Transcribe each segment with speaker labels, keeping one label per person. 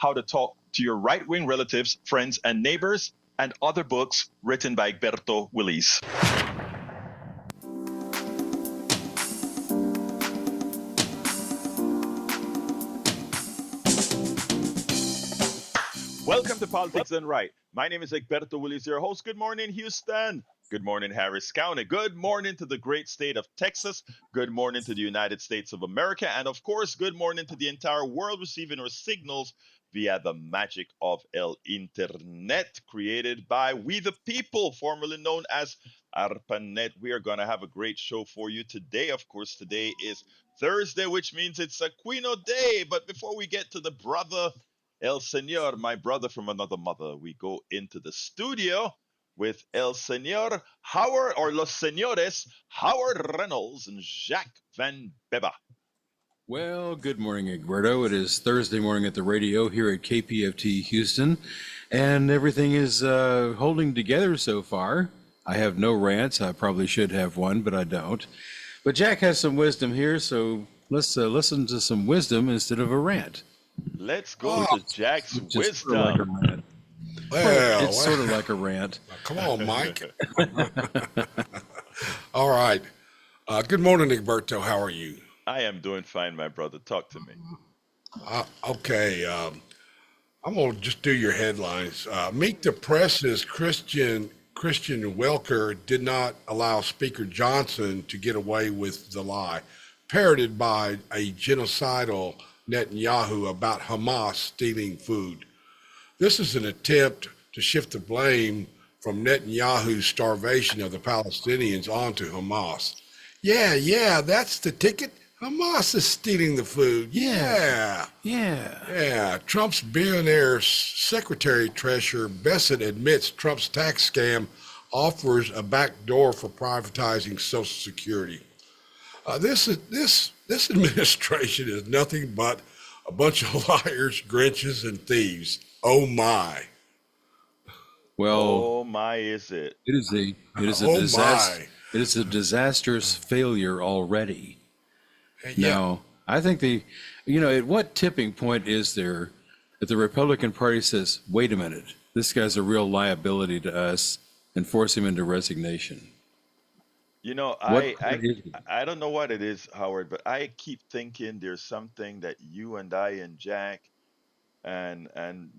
Speaker 1: How to Talk to Your Right-Wing Relatives, Friends, and Neighbors, and other books written by Egberto Willis. Welcome to Politics Done Right. My name is Egberto Willis, your host. Good morning, Houston. Good morning, Harris County. Good morning to the great state of Texas. Good morning to the United States of America. And of course, good morning to the entire world receiving our signals via the magic of El Internet, created by We the People, formerly known as ARPANET. We are going to have a great show for you today. Of course, today is Thursday, which means it's Aquino Day. But before we get to the brother El Señor, my brother from another mother, we go into the studio with El Señor Howard, or Los Señores Howard Reynolds and Jacques Van Beba.
Speaker 2: Well, good morning, Egberto. It is Thursday morning at the radio here at KPFT Houston, and everything is holding together so far. I have no rants. I probably should have one, but I don't. But Jack has some wisdom here, so let's listen to some wisdom instead of a rant.
Speaker 1: Let's go to Jack's wisdom.
Speaker 2: It's sort of like a rant.
Speaker 3: Come on, Mike. All right. Good morning, Egberto. How are you?
Speaker 1: I am doing fine, my brother. Talk to me.
Speaker 3: Okay. I'm going to just do your headlines. Meet the Press's Christian Welker did not allow Speaker Johnson to get away with the lie, parroted by a genocidal Netanyahu about Hamas stealing food. This is an attempt to shift the blame from Netanyahu's starvation of the Palestinians onto Hamas. Yeah, that's the ticket. Hamas is stealing the food. Yeah. Trump's billionaire secretary treasurer Bessent admits Trump's tax scam offers a backdoor for privatizing Social Security. This administration is nothing but a bunch of liars, Grinches, and thieves. Oh my!
Speaker 2: Well,
Speaker 1: oh my, is it?
Speaker 2: It is a disaster. It is a disastrous failure already.
Speaker 3: Yeah.
Speaker 2: Now, I think at what tipping point is there that the Republican Party says, "Wait a minute, this guy's a real liability to us," and force him into resignation?
Speaker 1: You know, I don't know what it is, Howard, but I keep thinking there's something that you and I and Jack and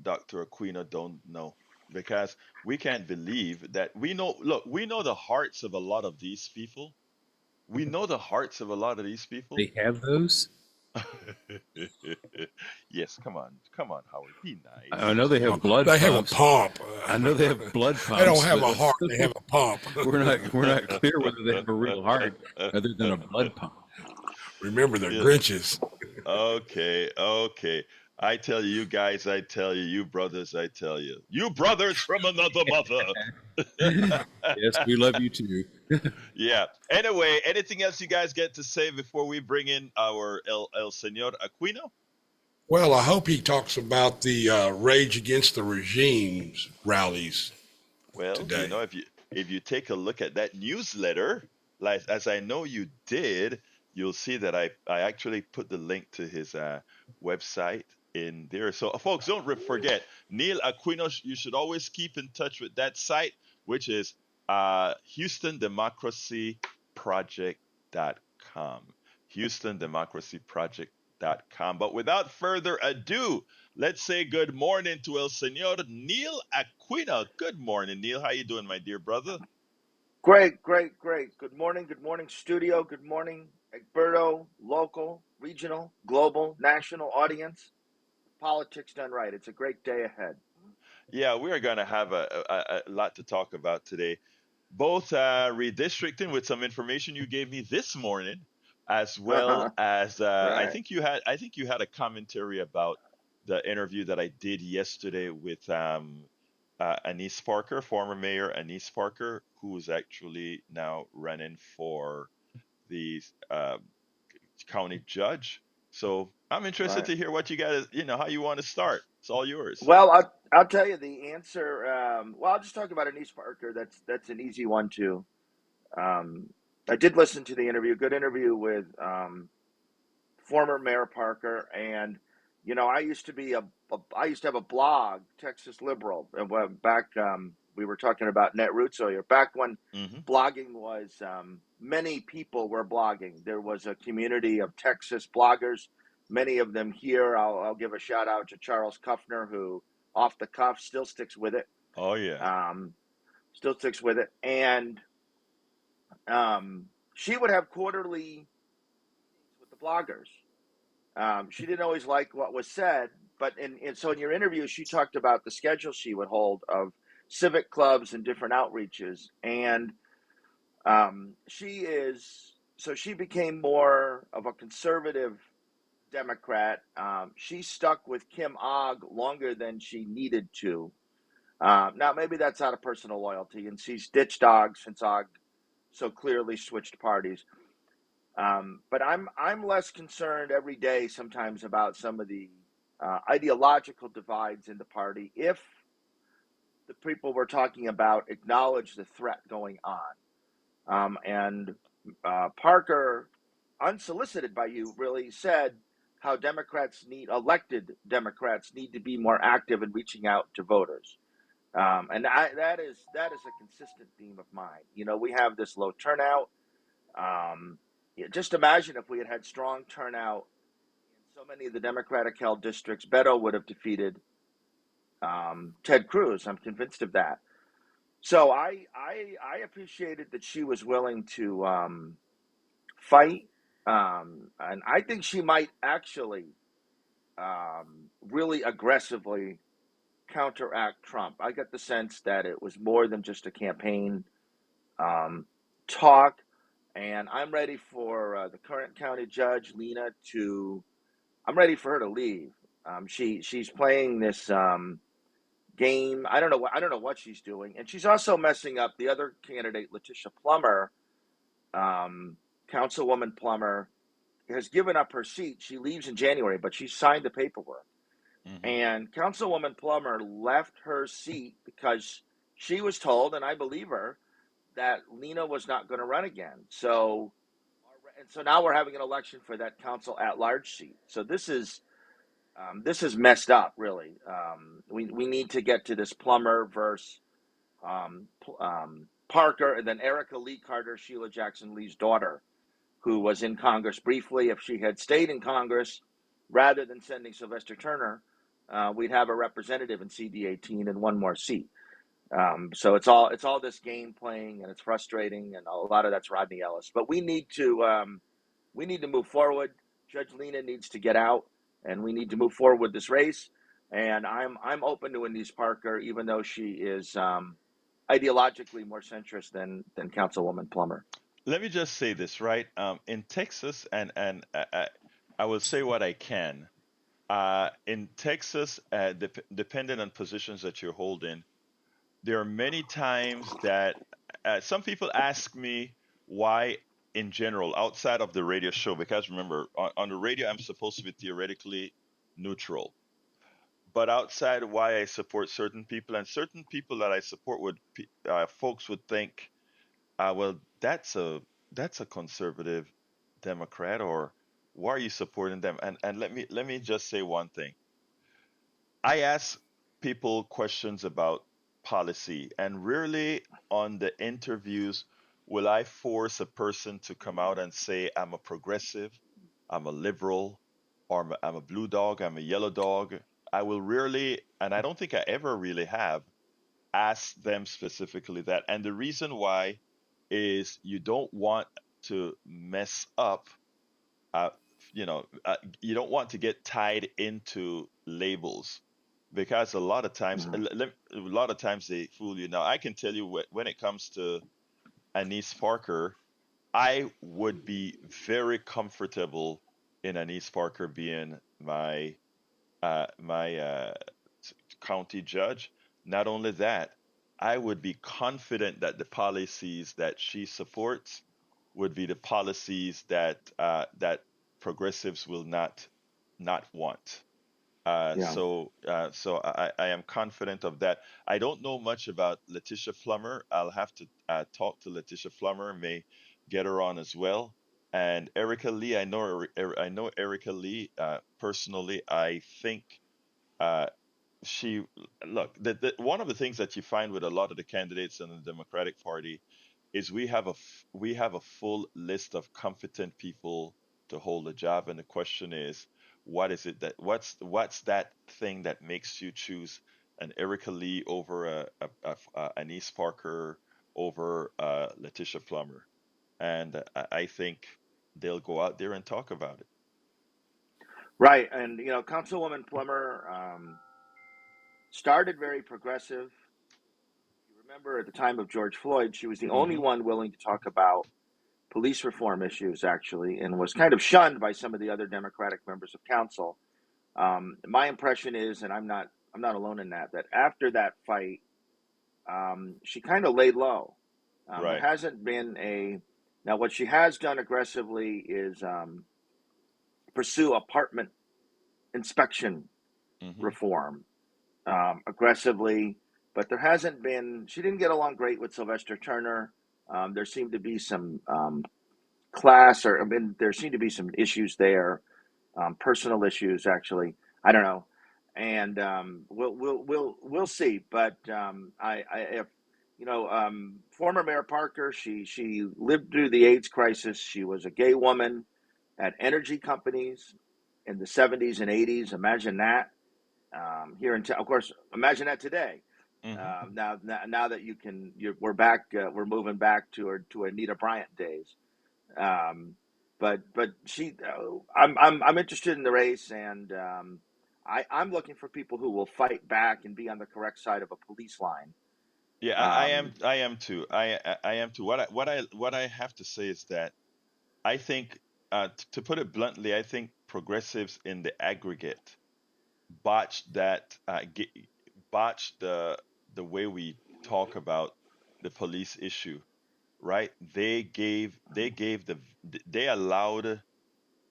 Speaker 1: Dr. Aquino don't know, because we can't believe that we know. Look, we know the hearts of a lot of these people. We know the hearts of a lot of these people.
Speaker 2: They have those?
Speaker 1: Yes, come on, Howard, be nice.
Speaker 2: I know they have blood
Speaker 3: They
Speaker 2: pumps.
Speaker 3: have a pump.
Speaker 2: I know they have blood pumps.
Speaker 3: They don't have a heart. They have a pump.
Speaker 2: We're not clear whether they have a real heart other than a blood pump.
Speaker 3: Remember, they're Grinches.
Speaker 1: Okay. I tell you guys, I tell you, you brothers, I tell you. You brothers from another mother.
Speaker 2: Yes, we love you too.
Speaker 1: Yeah. Anyway, anything else you guys get to say before we bring in our El Señor Aquino?
Speaker 3: Well, I hope he talks about the Rage Against the Regime's rallies.
Speaker 1: Well,
Speaker 3: today.
Speaker 1: you know, if you take a look at that newsletter, like as I know you did, you'll see that I actually put the link to his website in there. So, folks, don't forget, Neil Aquino, you should always keep in touch with that site, which is HoustonDemocracyProject.com. HoustonDemocracyProject.com. But without further ado, let's say good morning to El Señor Neil Aquino. Good morning, Neil. How you doing, my dear brother?
Speaker 4: Great. Good morning, studio. Good morning, Egberto, local, regional, global, national audience. Politics done right. It's a great day ahead.
Speaker 1: Yeah, we are going to have a lot to talk about today. Both redistricting with some information you gave me this morning, as well as
Speaker 4: Right.
Speaker 1: I think you had a commentary about the interview that I did yesterday with Anise Parker, former mayor Anise Parker, who is actually now running for the county judge. So I'm interested to hear what you guys, how you want to start. It's all yours.
Speaker 4: Well, I'll tell you the answer. I'll just talk about Anise Parker. That's an easy one too. I did listen to the interview. Good interview with former Mayor Parker, and I used to be a I used to have a blog, Texas Liberal, and back we were talking about Netroots earlier. Back when
Speaker 1: Hmm.
Speaker 4: blogging was many people were blogging. There was a community of Texas bloggers. Many of them here. I'll give a shout out to Charles Kuffner, who off the cuff still sticks with it.
Speaker 1: Oh yeah.
Speaker 4: Um, Still sticks with it, and she would have quarterly with the bloggers. She didn't always like what was said, but so in your interview, she talked about the schedule she would hold of civic clubs and different outreaches, and she became more of a conservative Democrat. She stuck with Kim Ogg longer than she needed to. Now maybe that's out of personal loyalty, and she's ditched Ogg since Ogg so clearly switched parties. But I'm less concerned every day sometimes about some of the ideological divides in the party if the people we're talking about acknowledge the threat going on. And Parker, unsolicited by you, really said how elected Democrats need to be more active in reaching out to voters. That is a consistent theme of mine. You know, we have this low turnout. Yeah, just imagine if we had had strong turnout in so many of the Democratic held districts, Beto would have defeated Ted Cruz. I'm convinced of that. So I appreciated that she was willing to fight, and I think she might actually really aggressively counteract Trump. I got the sense that it was more than just a campaign um, talk, and I'm ready for the current county judge, Lena, to. I'm ready for her to leave. She's playing this game. I don't know what she's doing, and she's also messing up the other candidate, Letitia Plummer, Councilwoman Plummer, has given up her seat. She leaves in January, but she signed the paperwork.
Speaker 1: Hmm.
Speaker 4: And Councilwoman Plummer left her seat because she was told, and I believe her, that Lena was not going to run again. So now we're having an election for that council at large seat. So this is messed up, really. We need to get to this Plummer versus Parker, and then Erica Lee Carter, Sheila Jackson Lee's daughter, who was in Congress briefly. If she had stayed in Congress rather than sending Sylvester Turner, we'd have a representative in CD18 and one more seat. So it's all this game playing, and it's frustrating, and a lot of that's Rodney Ellis. But we need to move forward. Judge Lena needs to get out, and we need to move forward with this race. And I'm open to Denise Parker, even though she is ideologically more centrist than Councilwoman Plummer.
Speaker 1: Let me just say this, right? In Texas, and I will say what I can. In Texas, depending on positions that you're holding, there are many times that some people ask me why, in general, outside of the radio show, because remember, on the radio, I'm supposed to be theoretically neutral. But outside, why I support certain people, and certain people that I support would folks would think, well, that's a conservative Democrat, or why are you supporting them? And let me just say one thing. I ask people questions about policy, and rarely on the interviews will I force a person to come out and say, I'm a progressive, I'm a liberal, or I'm a blue dog, I'm a yellow dog. I will rarely, and I don't think I ever really have, asked them specifically that. And the reason why is you don't want to mess up, uh, you don't want to get tied into labels, because a lot of times
Speaker 4: Mm-hmm.
Speaker 1: a lot of times they fool you. Now I can tell you, when it comes to Anise Parker, I would be very comfortable in Anise Parker being my county judge. Not only that, I would be confident that the policies that she supports would be the policies that progressives will not want.
Speaker 4: Yeah.
Speaker 1: I am confident of that. I don't know much about Letitia Plummer. I'll have to talk to Letitia Plummer, may get her on as well. And Erica Lee, I know Erica Lee personally. I think uh, she look one of the things that you find with a lot of the candidates in the Democratic Party is we have a full list of competent people to hold a job, and the question is, what is it that what's that thing that makes you choose an Erica Lee over a Anise Parker over Letitia Plummer? And I think they'll go out there and talk about it.
Speaker 4: Right. And, Councilwoman Plummer started very progressive. You remember at the time of George Floyd, she was the only
Speaker 1: Hmm.
Speaker 4: one willing to talk about police reform issues, actually, and was kind of shunned by some of the other Democratic members of council. My impression is, and I'm not alone in that, that after that fight, she kind of laid low. There
Speaker 1: Right.
Speaker 4: hasn't been now what she has done aggressively is pursue apartment inspection
Speaker 1: Hmm.
Speaker 4: reform aggressively, but she didn't get along great with Sylvester Turner. There seemed to be some there seemed to be some issues there, personal issues actually. I don't know, and we'll see. But if former Mayor Parker, she lived through the AIDS crisis. She was a gay woman at energy companies in the 70s and 80s. Imagine that. Of course, imagine that today.
Speaker 1: Hmm.
Speaker 4: Now that we're back, we're moving back to Anita Bryant days. Um, but I'm interested in the race, and I'm looking for people who will fight back and be on the correct side of a police line.
Speaker 1: Yeah,
Speaker 4: Um,
Speaker 1: I am too. I am too. What I have to say is that I think, to put it bluntly, I think progressives in the aggregate botched botched the way we talk about the police issue, right? They allowed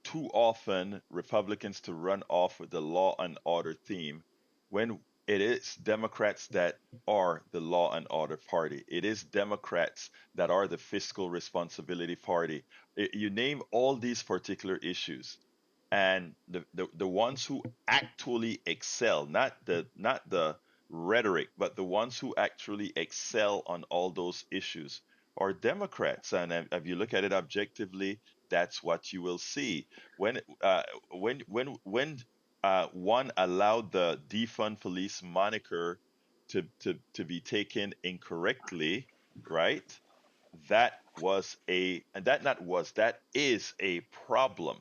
Speaker 1: too often Republicans to run off with the law and order theme when it is Democrats that are the law and order party. It is Democrats that are the fiscal responsibility party. You name all these particular issues, and the ones who actually excel, not the rhetoric, but the ones who actually excel on all those issues are Democrats. And if you look at it objectively, that's what you will see. When one allowed the defund police moniker to be taken incorrectly, right? That is a problem,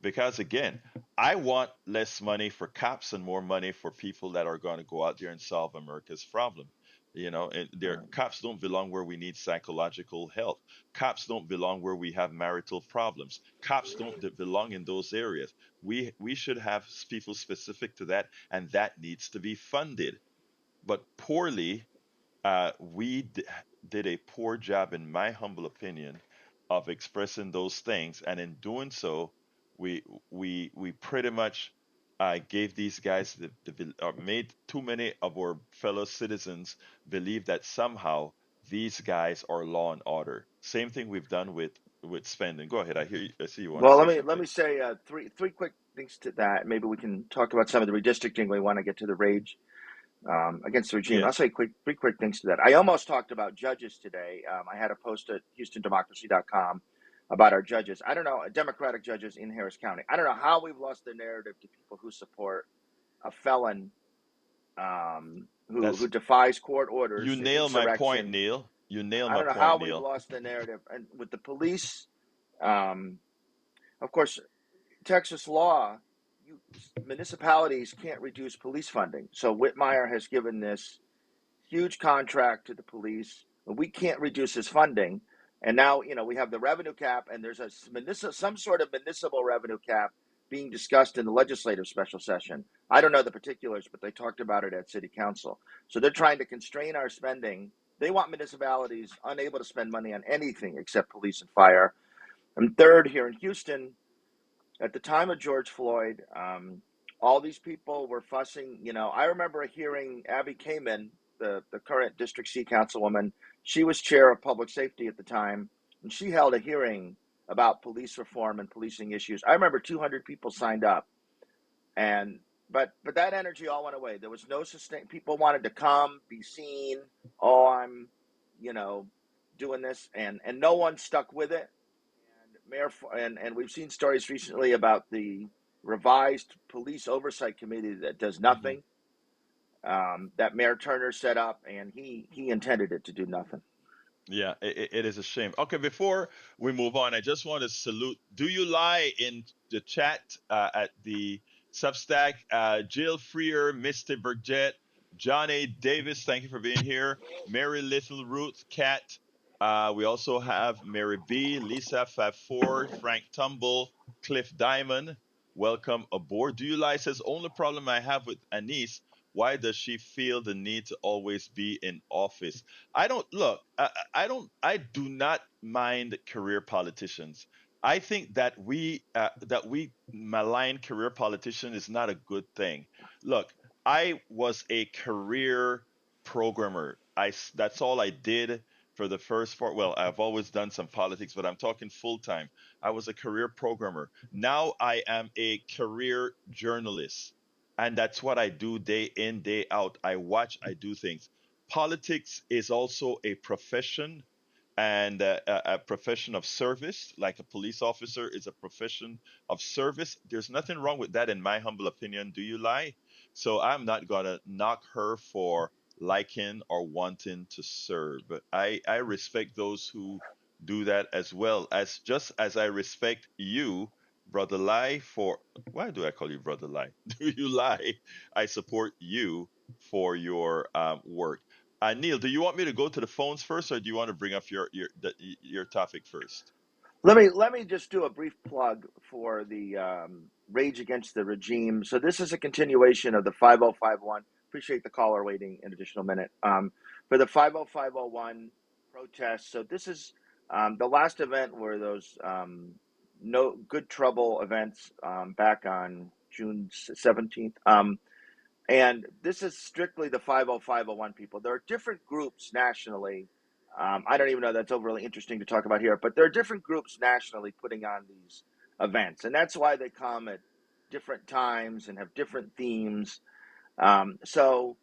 Speaker 1: because again, I want less money for cops and more money for people that are going to go out there and solve America's problem. And cops don't belong where we need psychological help. Cops don't belong where we have marital problems. Cops don't belong in those areas. We should have people specific to that, and that needs to be funded. But poorly, we did a poor job, in my humble opinion, of expressing those things, and in doing so, we pretty much gave these guys made too many of our fellow citizens believe that somehow these guys are law and order. Same thing we've done with spending. Go ahead. I hear you. I see you want to
Speaker 4: well,
Speaker 1: say
Speaker 4: let me
Speaker 1: something.
Speaker 4: say three quick things to that. Maybe we can talk about some of the redistricting. We want to get to the rage against the regime. I'll
Speaker 1: Yes.
Speaker 4: say three quick things to that. I almost talked about judges today. I had a post at HoustonDemocracy.com about our judges. I don't know, Democratic judges in Harris County. I don't know how we've lost the narrative to people who support a felon who
Speaker 1: That's
Speaker 4: defies court
Speaker 1: You
Speaker 4: orders in
Speaker 1: nail my point,
Speaker 4: insurrection.
Speaker 1: Neil. You nail
Speaker 4: I
Speaker 1: my
Speaker 4: don't know
Speaker 1: point,
Speaker 4: how we've
Speaker 1: Neil.
Speaker 4: lost the narrative. And with the police, um, of course, Texas law, municipalities can't reduce police funding. So Whitmire has given this huge contract to the police. We can't reduce his funding. And now, we have the revenue cap, and there's some sort of municipal revenue cap being discussed in the legislative special session. I don't know the particulars, but they talked about it at city council. So they're trying to constrain our spending. They want municipalities unable to spend money on anything except police and fire. And third, here in Houston, at the time of George Floyd, all these people were fussing. I remember hearing Abby Kamen, the current District C councilwoman. She was chair of public safety at the time, and she held a hearing about police reform and policing issues. I remember 200 people signed up, and but that energy all went away. There was no sustain. People wanted to come, be seen. Oh, I'm, you know, doing this, and no one stuck with it. And and we've seen stories recently about the revised police oversight committee that does
Speaker 1: Mhm.
Speaker 4: nothing. That Mayor Turner set up, and he intended it to do nothing.
Speaker 1: Yeah, it is a shame. Okay, before we move on, I just want to salute Do You Lie in the chat at the Substack. Jill Freer, Misty Burgett, John A. Davis, thank you for being here. Mary Little, Ruth, Cat. We also have Mary B, Lisa Fab Ford, Frank Tumble, Cliff Diamond. Welcome aboard. Do You Lie says, only problem I have with Anise, why does she feel the need to always be in office? I don't look. I do not mind career politicians. I think that we malign career politicians is not a good thing. Look, I was a career programmer. That's all I did for the first part. Well, I've always done some politics, but I'm talking full time. I was a career programmer. Now I am a career journalist. And that's what I do day in, day out. I watch, I do things. Politics is also a profession, and a profession of service, like a police officer is a profession of service. There's nothing wrong with that, in my humble opinion. Do you lie? So I'm not gonna knock her for liking or wanting to serve. I respect those who do that, as well as just as I respect you, brother lie, for why do I call you brother lie? Do you lie? I support you for your work. Neil, do you want me to go to the phones first, or do you want to bring up your topic first?
Speaker 4: Let me just do a brief plug for the Rage Against the Regime. So this is a continuation of the 5051. Appreciate the caller waiting an additional minute for the 50501 protests. So this is the last event were those no good trouble events back on June 17th. And this is strictly the 50501 people. There are different groups nationally. I don't even know that's overly interesting to talk about here, but there are different groups nationally putting on these events. And that's why they come at different times and have different themes. So,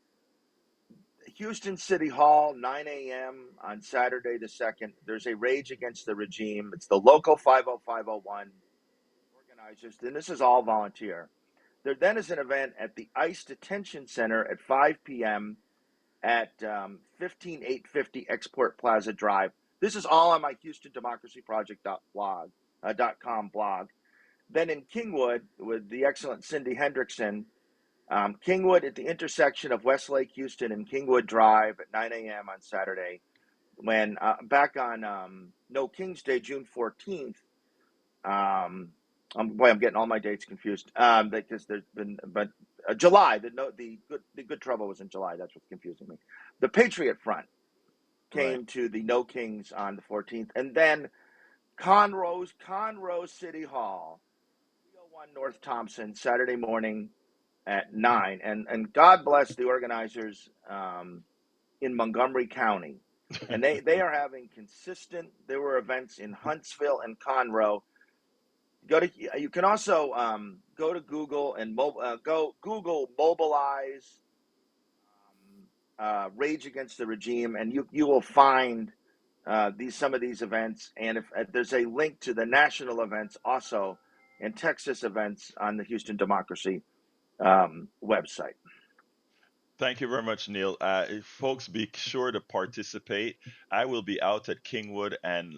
Speaker 4: Houston City Hall, 9 a.m. on Saturday the 2nd, there's a Rage Against the Regime. It's the local 50501 organizers, and this is all volunteer. There then is an event at the ICE Detention Center at 5 p.m. at 15850 Export Plaza Drive. This is all on my HoustonDemocracyProject.com blog. Then in Kingwood with the excellent Cindy Hendrickson, Kingwood at the intersection of Westlake, Houston, and Kingwood Drive at 9 a.m. on Saturday. When back on No King's Day, June 14th, I'm getting all my dates confused. Because there's been, but July, the good trouble was in July. That's what's confusing me. The Patriot Front
Speaker 1: Right.
Speaker 4: came to the No Kings on the 14th, and then Conroe City Hall, 301 North Thompson, Saturday morning at 9. And God bless the organizers in Montgomery County, and they are having consistent. There were events in Huntsville and Conroe. You can also go to Google and go Google mobilize Rage Against the Regime, and you will find some of these events. And if there's a link to the national events also and Texas events on the Houston Democracy website.
Speaker 1: Thank you very much, Neil. Folks, be sure to participate. I will be out at Kingwood and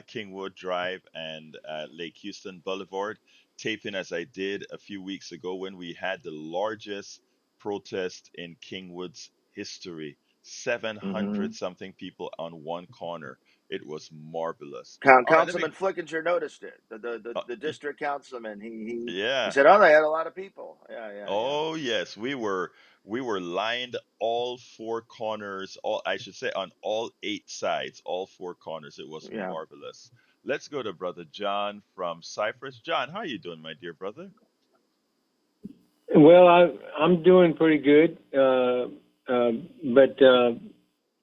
Speaker 1: Kingwood Drive and Lake Houston Boulevard, taping as I did a few weeks ago when we had the largest protest in Kingwood's history.
Speaker 4: Mm-hmm.
Speaker 1: 700 something people on one corner. It was marvelous. All right, let me.
Speaker 4: Councilman Flickinger noticed it.
Speaker 1: Uh,
Speaker 4: The district councilman. He
Speaker 1: yeah.
Speaker 4: said, "Oh, they had a lot of people." Yeah.
Speaker 1: Oh yes, we were lined all four corners, all I should say on all eight sides, all four corners. It was
Speaker 4: Yeah.
Speaker 1: marvelous. Let's go to brother John from Cyprus. John, how are you doing, my dear brother?
Speaker 5: Well, I'm doing pretty good, but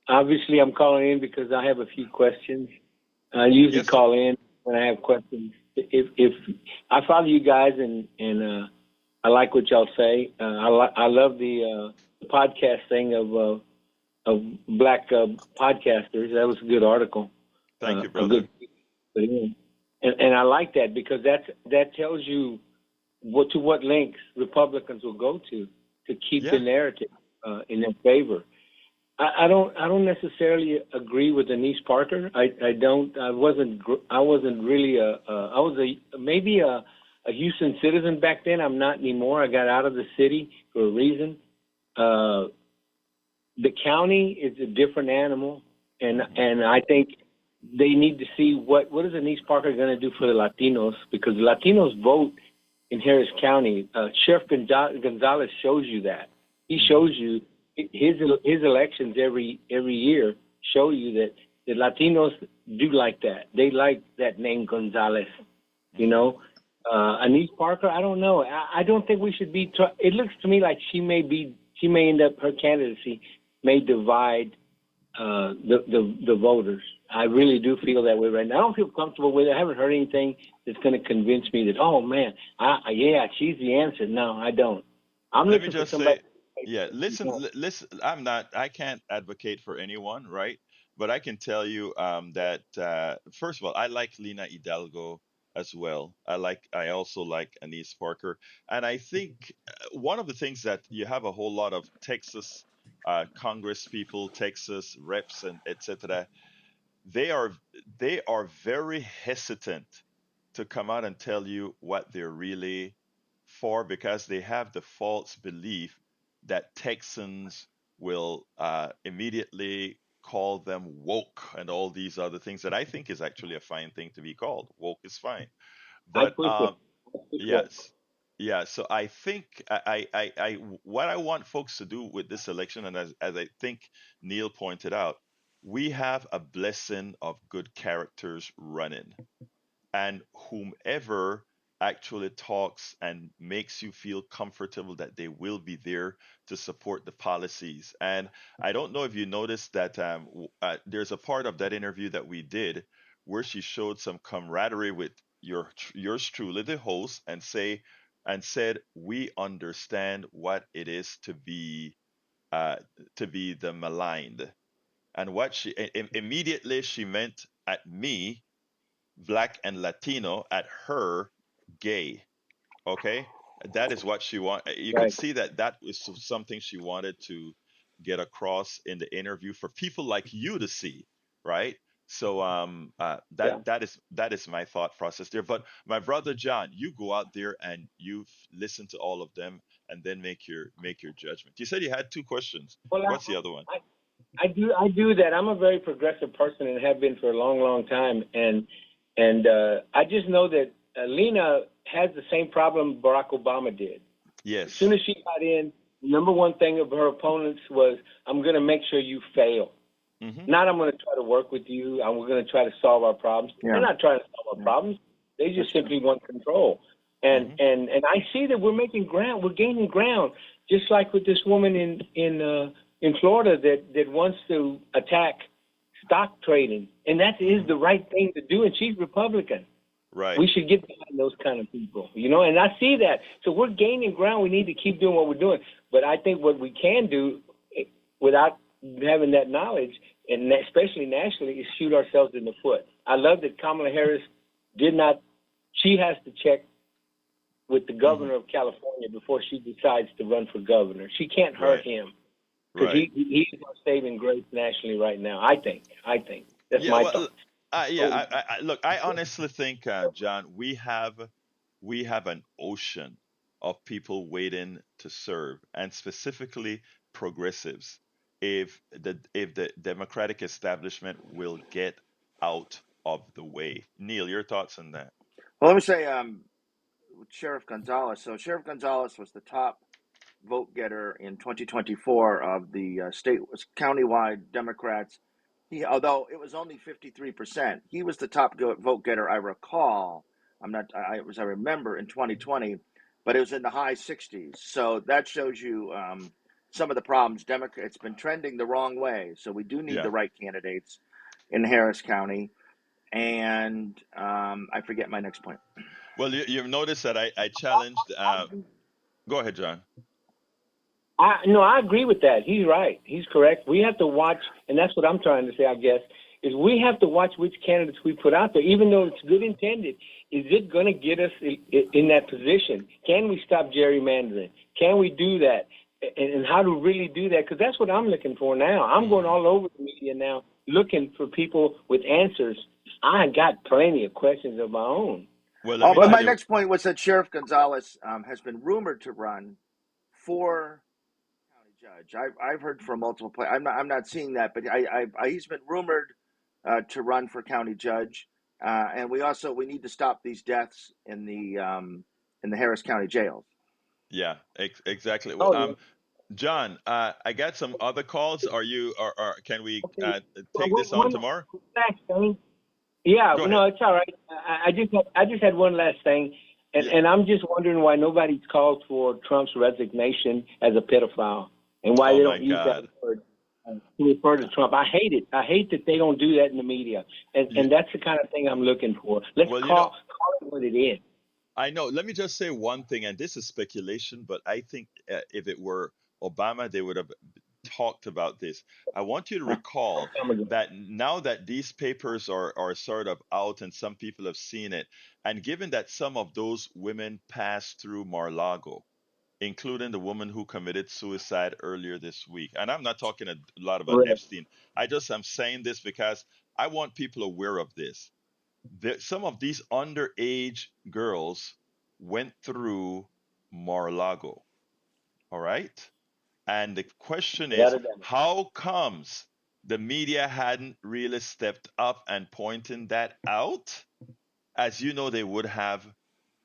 Speaker 5: obviously I'm calling in because I have a few questions. I usually
Speaker 1: Yes, sir.
Speaker 5: call in when I have questions. If I follow you guys, and I like what y'all say. I love the podcast thing of black podcasters. That was a good article.
Speaker 1: Thank you,
Speaker 5: A
Speaker 1: brother.
Speaker 5: good, and I like that because that tells you what lengths Republicans will go to keep the
Speaker 1: Yeah.
Speaker 5: narrative in their favor. I don't necessarily agree with Denise Parker. I don't. I wasn't really I was maybe a Houston citizen back then. I'm not anymore. I got out of the city for a reason. The county is a different animal, and I think they need to see what is Denise Parker going to do for the Latinos, because the Latinos vote in Harris County. Sheriff Gonzalez shows you that. He shows you his elections every year show you that the Latinos do like that. They like that name Gonzalez. You know, Anise Parker. I don't know. I don't think we should be. It looks to me like she may end up, her candidacy may divide the voters. I really do feel that way right now. I don't feel comfortable with it. I haven't heard anything that's going to convince me that, oh man, yeah, she's the answer. No, I don't. I'm
Speaker 1: Let me
Speaker 5: looking for
Speaker 1: just
Speaker 5: somebody.
Speaker 1: say, yeah, listen, I can't advocate for anyone, right? But I can tell you that first of all, I like Lena Hidalgo as well. I also like Anise Parker, and I think one of the things that you have a whole lot of Texas Congress people, Texas reps, and etc. They are they are very hesitant to come out and tell you what they're really for, because they have the false belief that Texans will immediately call them woke and all these other things that I think is actually a fine thing to be called. Woke is fine.
Speaker 5: I
Speaker 1: But
Speaker 5: push it. I push it.
Speaker 1: yes, yeah. So I think what I want folks to do with this election, and as I think Neil pointed out, we have a blessing of good characters running, and whomever actually talks and makes you feel comfortable that they will be there to support the policies. And I don't know if you noticed that there's a part of that interview that we did where she showed some camaraderie with yours truly, the host, and said, we understand what it is uh, to be the maligned. And what immediately she meant at me, black and Latino, at her, gay. Okay, that is what she want. You could
Speaker 5: Right.
Speaker 1: see that that was something she wanted to get across in the interview for people like you to see, right? So
Speaker 5: Yeah.
Speaker 1: that is my thought process there. But my brother John, you go out there and you listen to all of them and then make your judgment. You said you had two questions.
Speaker 5: Well,
Speaker 1: What's the other one?
Speaker 5: I do that. I'm a very progressive person and have been for a long, long time. And I just know that Lena has the same problem Barack Obama did. As
Speaker 1: Yes.
Speaker 5: soon as she got in, number one thing of her opponents was, I'm going to make sure you fail.
Speaker 1: Mm-hmm.
Speaker 5: Not I'm going to try to work with you. I'm going to try to solve our problems.
Speaker 4: Yeah.
Speaker 5: They're not trying to solve our problems. They just simply want control. And I see that we're making ground. We're gaining ground, just like with this woman in Florida that wants to attack stock trading, and that is the right thing to do. And she's Republican.
Speaker 1: Right.
Speaker 5: We should get behind those kind of people, you know. And I see that. So we're gaining ground. We need to keep doing what we're doing. But I think what we can do, without having that knowledge, and especially nationally, is shoot ourselves in the foot. I love that Kamala Harris did not. She has to check with the governor of California before she decides to run for governor. She can't hurt him, because
Speaker 1: Right.
Speaker 5: he's our saving grace nationally right now. I think that's
Speaker 1: Yeah,
Speaker 5: my
Speaker 1: well,
Speaker 5: thought.
Speaker 1: look, I honestly think, John, we have an ocean of people waiting to serve, and specifically progressives. If the Democratic establishment will get out of the way. Neil, your thoughts on that?
Speaker 4: Well, let me say, Sheriff Gonzalez. So Sheriff Gonzalez was the top vote getter in 2024 of the state countywide Democrats. Although it was only 53%, he was the top vote getter. I recall. I remember in 2020, but it was in the high 60s. So that shows you some of the problems. It's been trending the wrong way. So we do need
Speaker 1: Yeah.
Speaker 4: the right candidates in Harris County. And I forget my next point.
Speaker 1: Well, you've noticed that I challenged. Go ahead, John.
Speaker 5: I agree with that. He's right. He's correct. We have to watch, and that's what I'm trying to say, I guess, is we have to watch which candidates we put out there, even though it's good intended. Is it going to get us in that position? Can we stop gerrymandering? Can we do that? And how to really do that? Because that's what I'm looking for now. I'm going all over the media now, looking for people with answers. I got plenty of questions of my own.
Speaker 1: Well, let me
Speaker 4: But
Speaker 1: tell
Speaker 4: my
Speaker 1: you.
Speaker 4: next point was that Sheriff Gonzalez has been rumored to run for county judge. I've heard from multiple places. I'm not seeing that, but he's been rumored to run for county judge. And we need to stop these deaths in the Harris County jails.
Speaker 1: Yeah, exactly.
Speaker 5: Oh, yeah.
Speaker 1: John, I got some other calls. Can we
Speaker 5: Okay.
Speaker 1: take
Speaker 5: Well,
Speaker 1: this on tomorrow?
Speaker 5: last thing. Yeah,
Speaker 1: Go ahead.
Speaker 5: no, it's all right. I just had one last thing,
Speaker 1: Yeah.
Speaker 5: and I'm just wondering why nobody's called for Trump's resignation as a pedophile, and why
Speaker 1: Oh
Speaker 5: they
Speaker 1: my
Speaker 5: don't use that
Speaker 1: God.
Speaker 5: word to refer to Trump. I hate it. I hate that they don't do that in the media, and that's the kind of thing I'm looking for. Let's
Speaker 1: Well,
Speaker 5: call it what it is.
Speaker 1: I know. Let me just say one thing, and this is speculation, but I think if it were Obama, they would have talked about this. I want you to recall that now that these papers are sort of out and some people have seen it, and given that some of those women passed through Mar-Lago, including the woman who committed suicide earlier this week. And I'm not talking a lot about
Speaker 5: Correct.
Speaker 1: Epstein. I'm saying this because I want people aware of this. Some of these underage girls went through Mar-Lago. All right. And the question
Speaker 5: Without
Speaker 1: is,
Speaker 5: a doubt.
Speaker 1: how comes the media hadn't really stepped up and pointing that out, as you know they would have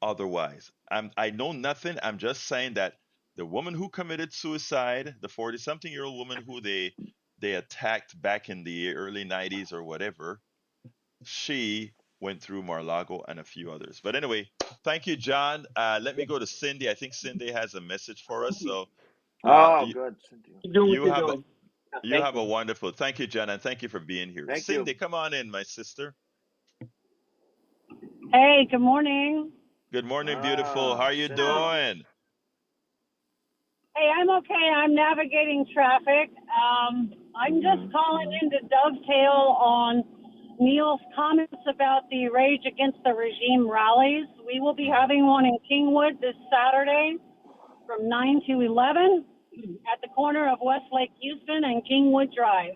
Speaker 1: otherwise? I know nothing. I'm just saying that the woman who committed suicide, the 40-something-year-old woman who they attacked back in the early 90s or whatever, she went through Mar-Lago and a few others. But anyway, thank you, John. Let me go to Cindy. I think Cindy has a message for us. So
Speaker 4: Oh,
Speaker 1: you,
Speaker 4: good.
Speaker 5: Keep doing what
Speaker 1: you
Speaker 5: you're
Speaker 1: have
Speaker 5: doing.
Speaker 1: you
Speaker 5: Thank
Speaker 1: have a
Speaker 5: you.
Speaker 1: wonderful. Thank you, John, and thank you for being here.
Speaker 4: Thank you.
Speaker 1: Cindy, come on in, my sister.
Speaker 6: Hey, good morning.
Speaker 1: Good morning, beautiful. How are you
Speaker 4: Cindy.
Speaker 1: doing?
Speaker 6: Hey, I'm okay. I'm navigating traffic. I'm just calling in to dovetail on Neil's comments about the Rage Against the Regime rallies. We will be having one in Kingwood this Saturday from 9 to 11 at the corner of Westlake Houston and Kingwood Drive.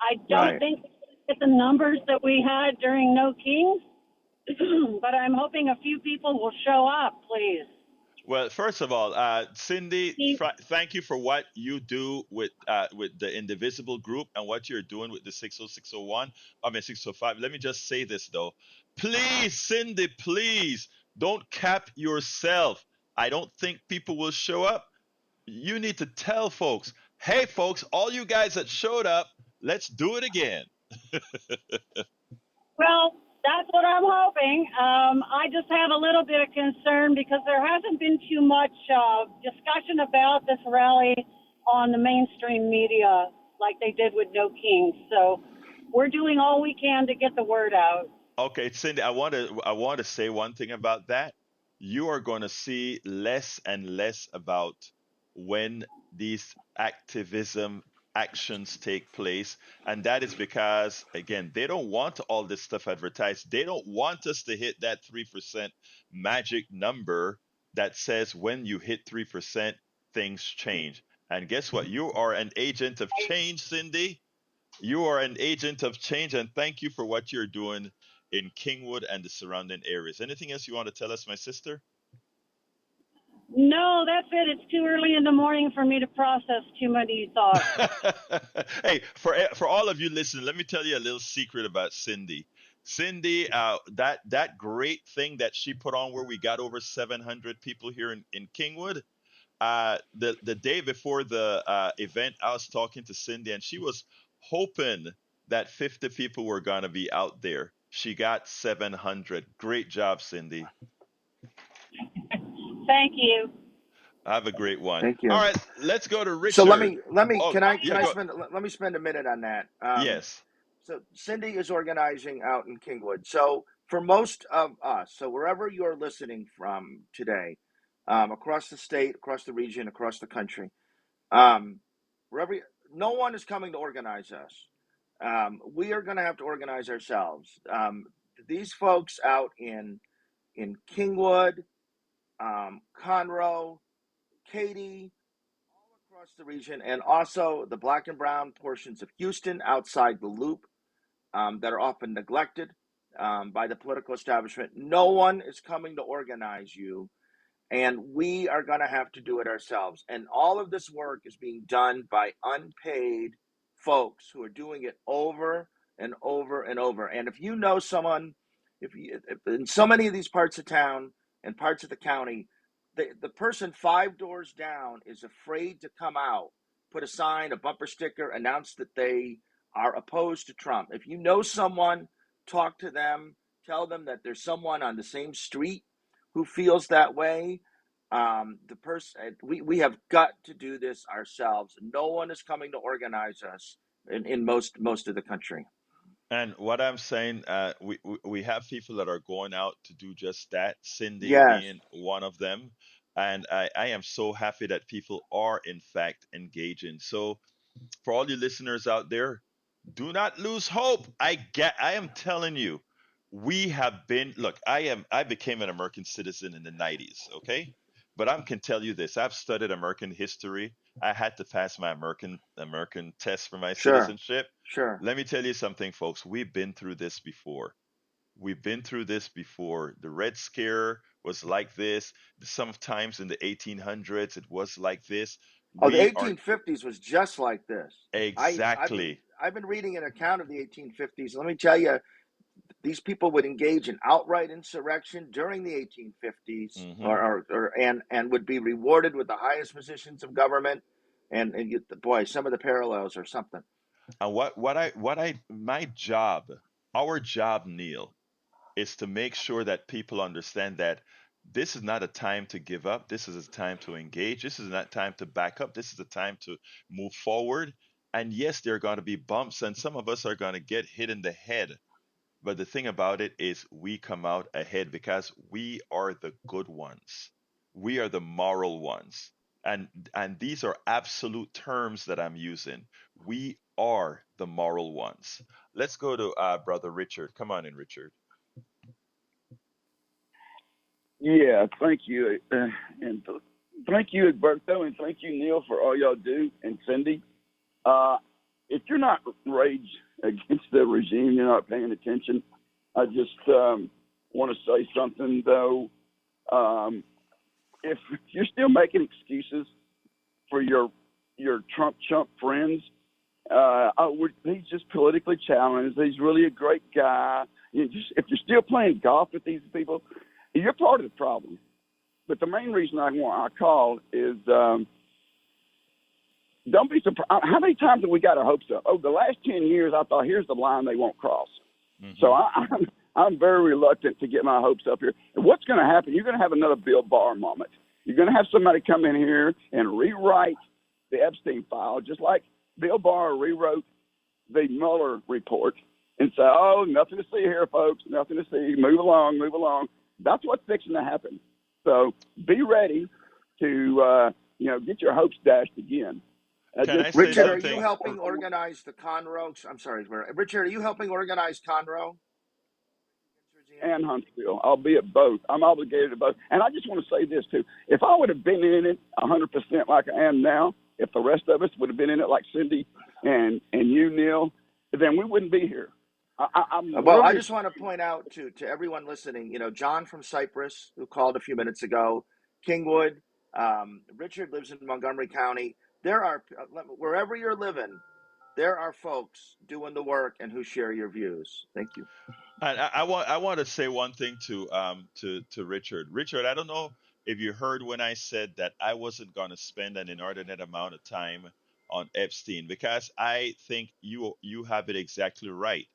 Speaker 6: I don't
Speaker 4: Right.
Speaker 6: think we get the numbers that we had during No Kings, but I'm hoping a few people will show up, please.
Speaker 1: Well, first of all, Cindy,
Speaker 6: Steve,
Speaker 1: thank you for what you do with the Indivisible group and what you're doing with the 60601. I mean 605. Let me just say this though, please, Cindy, please don't cap yourself. I don't think people will show up. You need to tell folks, hey, folks, all you guys that showed up, let's do it again.
Speaker 6: well, that's what I'm hoping. I just have a little bit of concern because there hasn't been too much discussion about this rally on the mainstream media like they did with No Kings. So we're doing all we can to get the word out.
Speaker 1: Okay, Cindy, I want to say one thing about that. You are going to see less and less about when these activism actions take place, and that is because again, they don't want all this stuff advertised. They don't want us to hit that 3% magic number that says when you hit 3%, things change. And guess what? You are an agent of change, Cindy. You are an agent of change, and thank you for what you're doing in Kingwood and the surrounding areas. Anything else you want to tell us, my sister?
Speaker 6: No, that's it. It's too early in the morning for me to process too many thoughts.
Speaker 1: Hey, for all of you listening, let me tell you a little secret about Cindy. Cindy, that great thing that she put on where we got over 700 people here in Kingwood. The day before the event, I was talking to Cindy, and she was hoping that 50 people were gonna be out there. She got 700. Great job, Cindy.
Speaker 6: Thank you.
Speaker 1: Have a great one.
Speaker 4: Thank
Speaker 1: All
Speaker 4: you.
Speaker 1: right, let's go to
Speaker 4: So
Speaker 1: Richard. Oh,
Speaker 4: can
Speaker 1: yeah,
Speaker 4: I
Speaker 1: go.
Speaker 4: spend a minute on that?
Speaker 1: Yes.
Speaker 4: So Cindy is organizing out in Kingwood. So for most of us, so wherever you're listening from today, across the state, across the region, across the country. Um, wherever, no one is coming to organize us. We are going to have to organize ourselves. These folks out in Kingwood, Conroe, Katy, all across the region, and also the black and brown portions of Houston outside the loop, that are often neglected by the political establishment. No one is coming to organize you, and we are going to have to do it ourselves. And all of this work is being done by unpaid folks who are doing it over and over and over. And if you know someone, if in so many of these parts of town and parts of the county, the person 5 doors down is afraid to come out, put a sign, a bumper sticker, announce that they are opposed to Trump. If you know someone, talk to them, tell them that there's someone on the same street who feels that way. The person, we have got to do this ourselves. No one is coming to organize us in most of the country.
Speaker 1: And what I'm saying, we have people that are going out to do just that, Cindy
Speaker 4: Yes,
Speaker 1: being one of them. And I am so happy that people are, in fact, engaging. So, for all you listeners out there, do not lose hope. I am telling you, we have been, look, I became an American citizen in the 90s, okay? But I can tell you this, I've studied American history. I had to pass my American test for my
Speaker 4: sure,
Speaker 1: citizenship.
Speaker 4: sure.
Speaker 1: Let me tell you something, folks. We've been through this before. We've been through this before. The Red Scare was like this. Sometimes in the 1800s, it was like this.
Speaker 4: Oh, the
Speaker 1: We are
Speaker 4: 1850s was just like this.
Speaker 1: exactly.
Speaker 4: I've been reading an account of the 1850s. Let me tell you, these people would engage in outright insurrection during the 1850s,
Speaker 1: Hmm.
Speaker 4: and would be rewarded with the highest positions of government. And you, boy, some of the parallels are something.
Speaker 1: And my job, our job, Neil, is to make sure that people understand that this is not a time to give up. This is a time to engage. This is not time to back up. This is a time to move forward. And yes, there are going to be bumps, and some of us are going to get hit in the head. But the thing about it is, we come out ahead because we are the good ones. We are the moral ones. And these are absolute terms that I'm using. We are the moral ones. Let's go to brother Richard. Come on in, Richard.
Speaker 7: Yeah, thank you, and thank you, Alberto, and thank you, Neil, for all y'all do, and Cindy. Uh, if you're not rage against the regime, you're not paying attention. I just want to say something though. If you're still making excuses for your Trump chump friends, he's just politically challenged. He's really a great guy. If you're still playing golf with these people, you're part of the problem. But the main reason I called is don't be surprised. How many times have we got our hopes up? Oh, the last 10 years, I thought, here's the line they won't cross.
Speaker 1: Hmm.
Speaker 7: So I'm very reluctant to get my hopes up here. And what's going to happen? You're going to have another Bill Barr moment. You're going to have somebody come in here and rewrite the Epstein file, just like Bill Barr rewrote the Mueller report and say, oh, nothing to see here, folks, nothing to see. Move along, move along. That's what's fixing to happen. So be ready to, get your hopes dashed again.
Speaker 1: Can I say
Speaker 4: Richard, are you
Speaker 1: something?
Speaker 4: helping organize the Conroe? I'm sorry, Richard, are you helping organize Conroe?
Speaker 7: And Huntsville. I'll be at both. I'm obligated to both. And I just want to say this, too. If I would have been in it 100% like I am now, if the rest of us would have been in it like Cindy and you, Neil, then we wouldn't be here.
Speaker 4: Well, I just want to point out to everyone listening, John from Cyprus, who called a few minutes ago, Kingwood, Richard lives in Montgomery County. There are, wherever you're living, there are folks doing the work and who share your views. Thank you.
Speaker 1: And I want to say one thing to Richard. Richard, I don't know if you heard when I said that I wasn't going to spend an inordinate amount of time on Epstein, because I think you have it exactly right.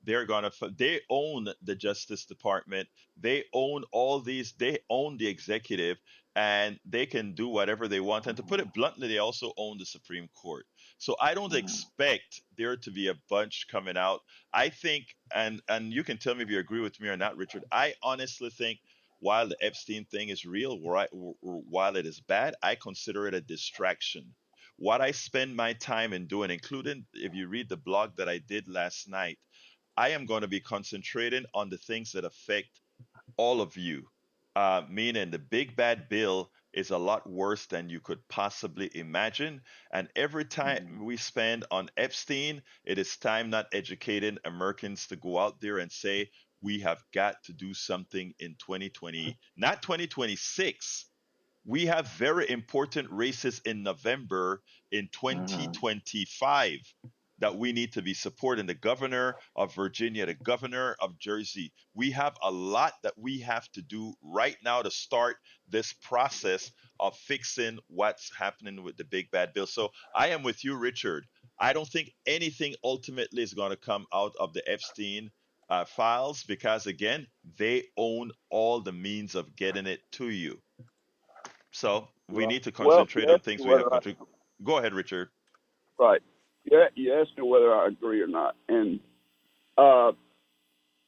Speaker 1: They own the Justice Department. They own all these. They own the executive, and they can do whatever they want. And to put it bluntly, they also own the Supreme Court. So I don't expect there to be a bunch coming out. I think, and you can tell me if you agree with me or not, Richard. I honestly think while the Epstein thing is real, while it is bad, I consider it a distraction. What I spend my time in doing, including if you read the blog that I did last night, I am going to be concentrating on the things that affect all of you. Meaning the big bad bill is a lot worse than you could possibly imagine. And every time we spend on Epstein, it is time not educating Americans to go out there and say, we have got to do something in 2020, not 2026. We have very important races in November in 2025 that we need to be supporting. The governor of Virginia, the governor of Jersey. We have a lot that we have to do right now to start this process of fixing what's happening with the big bad bill. So I am with you, Richard. I don't think anything ultimately is going to come out of the Epstein files because, again, they own all the means of getting it to you. So we need to concentrate on things we have control. Go ahead, Richard.
Speaker 7: Right. Yeah, you asked me whether I agree or not, and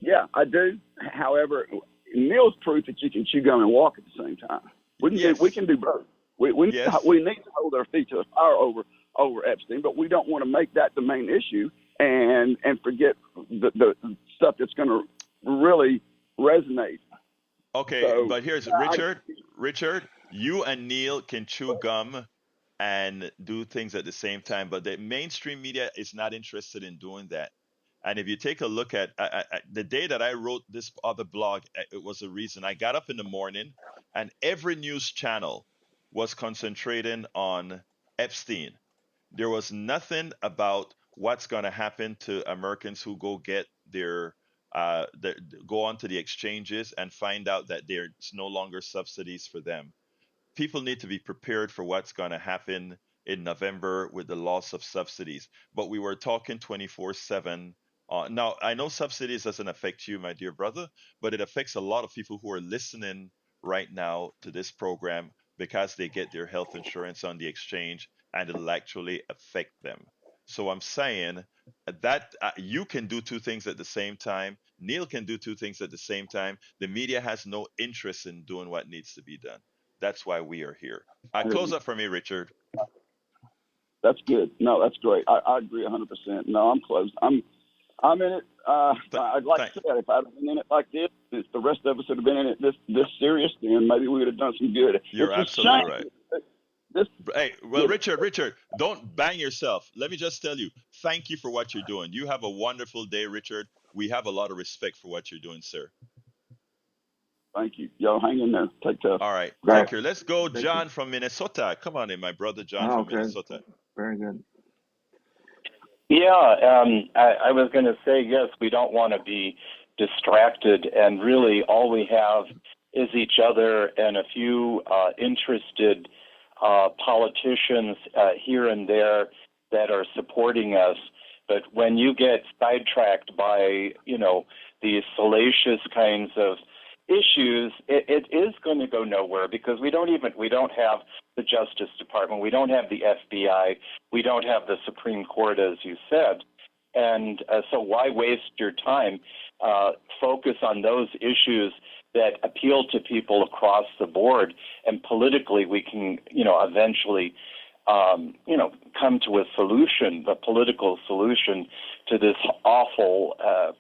Speaker 7: yeah, I do. However, Neil's proof that you can chew gum and walk at the same time. We can do both. We need to hold our feet to the fire over Epstein, but we don't want to make that the main issue and forget the stuff that's going to really resonate.
Speaker 1: Okay, so, but here's Richard, you and Neil can chew gum and do things at the same time, but the mainstream media is not interested in doing that. And if you take a look at the day that I wrote this other blog, it was a reason. I got up in the morning and every news channel was concentrating on Epstein. There was nothing about what's going to happen to Americans who go get their go onto the exchanges and find out that there's no longer subsidies for them. People need to be prepared for what's going to happen in November with the loss of subsidies. But we were talking 24/7. Now, I know subsidies doesn't affect you, my dear brother, but it affects a lot of people who are listening right now to this program because they get their health insurance on the exchange and it'll actually affect them. So I'm saying that you can do two things at the same time. Neil can do two things at the same time. The media has no interest in doing what needs to be done. That's why we are here. Close up for me, Richard.
Speaker 7: That's good. No, that's great. I agree 100%. No, I'm close. I'm in it. I'd like to say if I'd been in it like this, if the rest of us had been in it this serious, then maybe we would have done some good.
Speaker 1: You're absolutely right. Hey, well, Richard, don't bang yourself. Let me just tell you, thank you for what you're doing. You have a wonderful day, Richard. We have a lot of respect for what you're doing, sir.
Speaker 7: Thank you. Y'all hang in there. Take care.
Speaker 1: All right. Take care. Let's go, John from Minnesota. Come on in, my brother John from Minnesota.
Speaker 4: Very good.
Speaker 8: Yeah, I was going to say, yes, we don't want to be distracted, and really all we have is each other and a few interested politicians here and there that are supporting us. But when you get sidetracked by, these salacious kinds of issues, it is going to go nowhere because we don't have the Justice Department, we don't have the FBI, we don't have the Supreme Court, as you said. And so why waste your time? Focus on those issues that appeal to people across the board, and politically we can, eventually, come to a solution, a political solution to this awful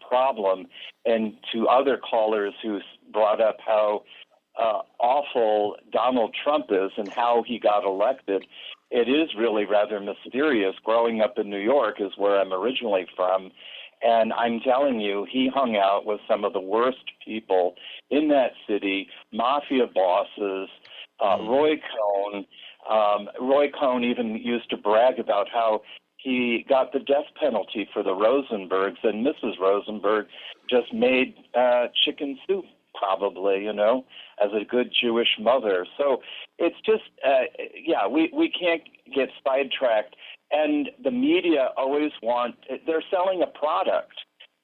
Speaker 8: problem. And to other callers who brought up how awful Donald Trump is and how he got elected, it is really rather mysterious. Growing up in New York is where I'm originally from, and I'm telling you, he hung out with some of the worst people in that city, mafia bosses, Roy Cohn. Roy Cohn even used to brag about how he got the death penalty for the Rosenbergs, and Mrs. Rosenberg just made chicken soup, probably, as a good Jewish mother. So it's just, we can't get sidetracked. And the media always they're selling a product,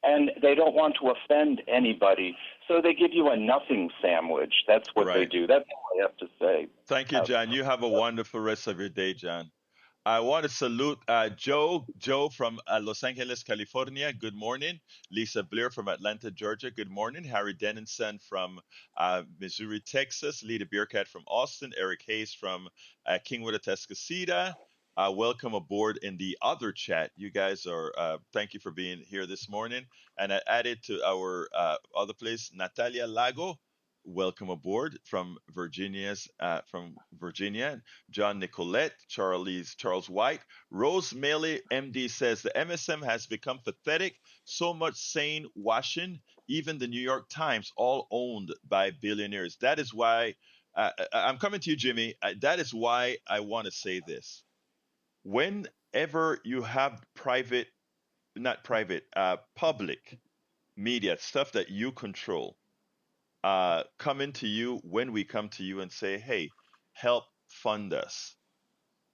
Speaker 8: and they don't want to offend anybody. So they give you a nothing sandwich. That's what they do. That's all I have to say.
Speaker 1: Thank you, John. You have a wonderful rest of your day, John. I want to salute Joe from Los Angeles, California. Good morning. Lisa Blair from Atlanta, Georgia. Good morning. Harry Dennison from Missouri, Texas. Lita Beercat from Austin. Eric Hayes from Kingwood, Atascocita. Welcome aboard in the other chat. You guys are, thank you for being here this morning. And I added to our other place, Natalia Lago. Welcome aboard from Virginia. John Nicolette, Charles White. Rose Maley, MD, says the MSM has become pathetic. So much sane washing, even the New York Times, all owned by billionaires. That is why I'm coming to you, Jimmy. That is why I want to say this. Whenever you have public media, stuff that you control, coming to you when we come to you and say, hey, help fund us.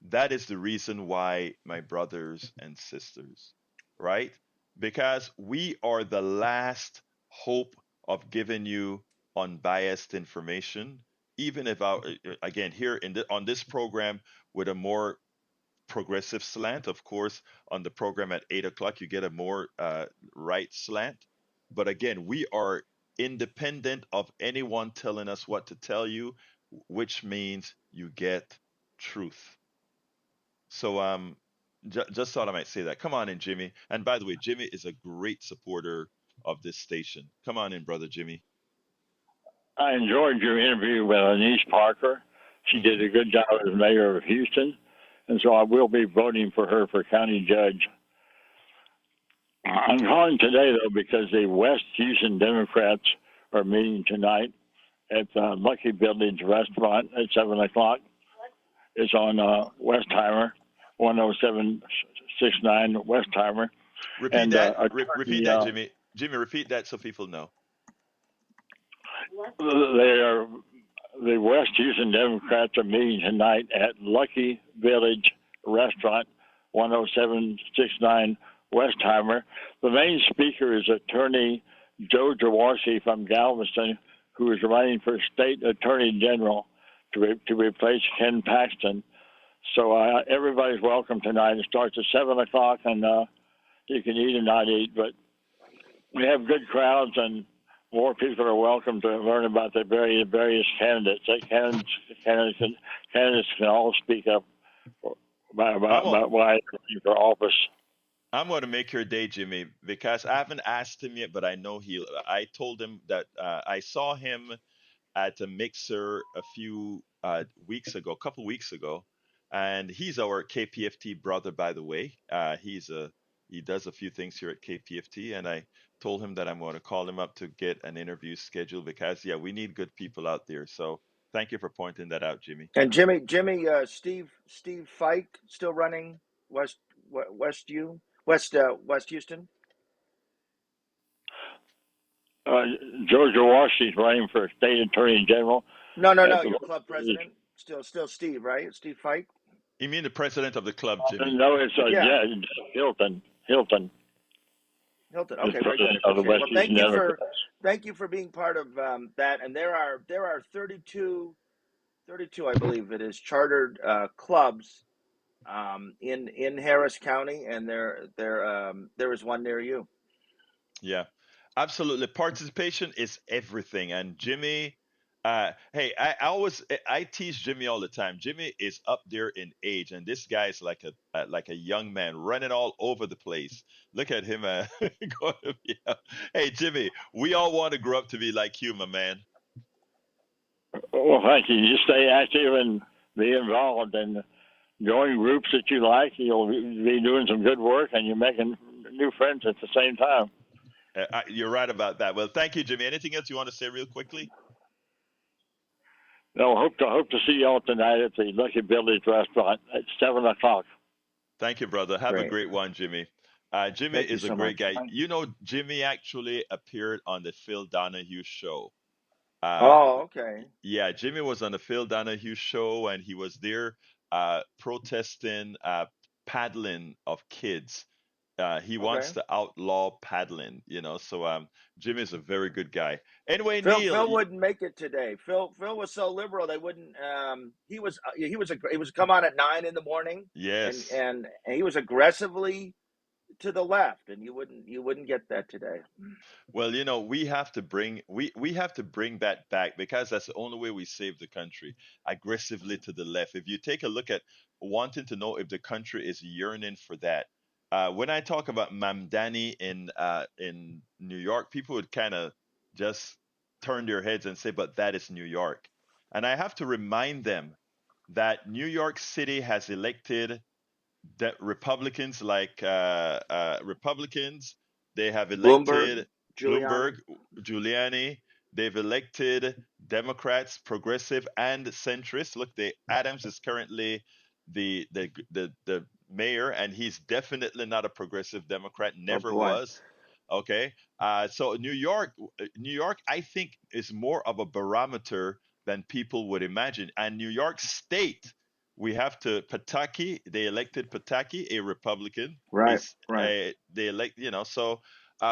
Speaker 1: That is the reason why, my brothers and sisters, right? Because we are the last hope of giving you unbiased information, even if again here on this program with a more progressive slant. Of course, on the program at 8 o'clock, you get a more right slant. But again, we are independent of anyone telling us what to tell you, which means you get truth. So just thought I might say that. Come on in, Jimmy. And by the way, Jimmy is a great supporter of this station. Come on in, brother Jimmy.
Speaker 9: I enjoyed your interview with Anise Parker. She did a good job as mayor of Houston, and so I will be voting for her for county judge. I'm calling today, though, because the West Houston Democrats are meeting tonight at the Lucky Village restaurant at 7 o'clock. It's on Westheimer, 10769 Westheimer.
Speaker 1: Repeat repeat that, Jimmy. Jimmy, repeat that so people know.
Speaker 9: The West Houston Democrats are meeting tonight at Lucky Village Restaurant, 10769 Westheimer. The main speaker is attorney Joe Jaworski from Galveston, who is running for state attorney general to replace Ken Paxton. So everybody's welcome tonight. It starts at 7 o'clock, and you can eat or not eat, but we have good crowds, and more people are welcome to learn about the various candidates. Candidates can all speak up about why they're running for office.
Speaker 1: I'm going to make your day, Jimmy, because I haven't asked him yet, but I know I told him that I saw him at a mixer a couple weeks ago, and he's our KPFT brother, by the way. He does a few things here at KPFT, and I told him that I'm going to call him up to get an interview scheduled because we need good people out there. So thank you for pointing that out, Jimmy.
Speaker 4: And Jimmy, Steve Fike still running West Houston.
Speaker 9: George Jaworski's running for state attorney general.
Speaker 4: No, your club president. Still Steve, right? Steve Fike.
Speaker 1: You mean the president of the club, Jimmy?
Speaker 9: No, it's Hilton.
Speaker 4: Okay, very good. Well, thank you for being part of that. And there are 32, I believe it is, chartered clubs in Harris County, and there is one near you.
Speaker 1: Yeah, absolutely. Participation is everything. And Jimmy, hey, I tease Jimmy all the time. Jimmy is up there in age, and this guy is like a young man running all over the place. Look at him. Hey, Jimmy, we all want to grow up to be like you, my man.
Speaker 9: Well, thank you. You stay active and be involved and join groups that you like. You'll be doing some good work, and you're making new friends at the same time.
Speaker 1: You're right about that. Well, thank you, Jimmy. Anything else you want to say real quickly?
Speaker 9: No, hope to see y'all tonight at the Lucky Village restaurant at 7 o'clock.
Speaker 1: Thank you, brother. Have a great one, Jimmy. Jimmy is a great guy. You know, Jimmy actually appeared on the Phil Donahue show.
Speaker 4: Okay.
Speaker 1: Yeah, Jimmy was on the Phil Donahue show, and he was there protesting paddling of kids He
Speaker 4: Okay.
Speaker 1: wants to outlaw paddling, So Jim is a very good guy. Anyway,
Speaker 4: Phil
Speaker 1: Neil,
Speaker 4: Phil wouldn't make it today. Phil was so liberal they wouldn't. He was come on at 9 in the morning,
Speaker 1: yes.
Speaker 4: and he was aggressively to the left, and you wouldn't get that today.
Speaker 1: Well, we have to bring that back because that's the only way we save the country aggressively to the left. If you take a look at wanting to know if the country is yearning for that, when I talk about Mamdani in New York, people would kind of just turn their heads and say, "But that is New York," and I have to remind them that New York City has elected that Republicans Republicans. They have
Speaker 4: Bloomberg,
Speaker 1: elected
Speaker 4: Giuliani,
Speaker 1: Bloomberg, Giuliani. They've elected Democrats, progressive and centrist. Look, the Adams is currently the mayor, and he's definitely not a progressive Democrat.
Speaker 4: oh
Speaker 1: Never
Speaker 4: boy,
Speaker 1: was. Okay, so New York, I think is more of a barometer than people would imagine, and New York State we have to Pataki. They elected Pataki, a Republican.
Speaker 4: right, right.
Speaker 1: They elect, So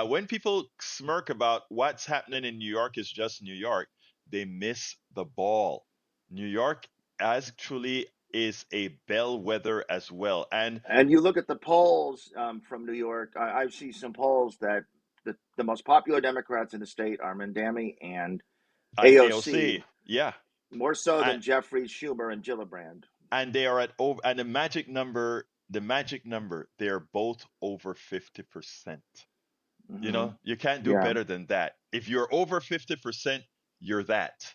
Speaker 1: when people smirk about what's happening in New York is just New York, they miss the ball. New York actually is a bellwether as well, and
Speaker 4: And you look at the polls from New York. I see some polls that the most popular Democrats in the state are Mandami and
Speaker 1: an
Speaker 4: AOC,
Speaker 1: AOC, yeah,
Speaker 4: more so
Speaker 1: and
Speaker 4: than Jeffries, Schumer, and Gillibrand.
Speaker 1: they are at over and the magic number, they're both over 50%.
Speaker 4: Hmm.
Speaker 1: You can't do
Speaker 4: Yeah,
Speaker 1: better than that. If you're over 50%, you're that.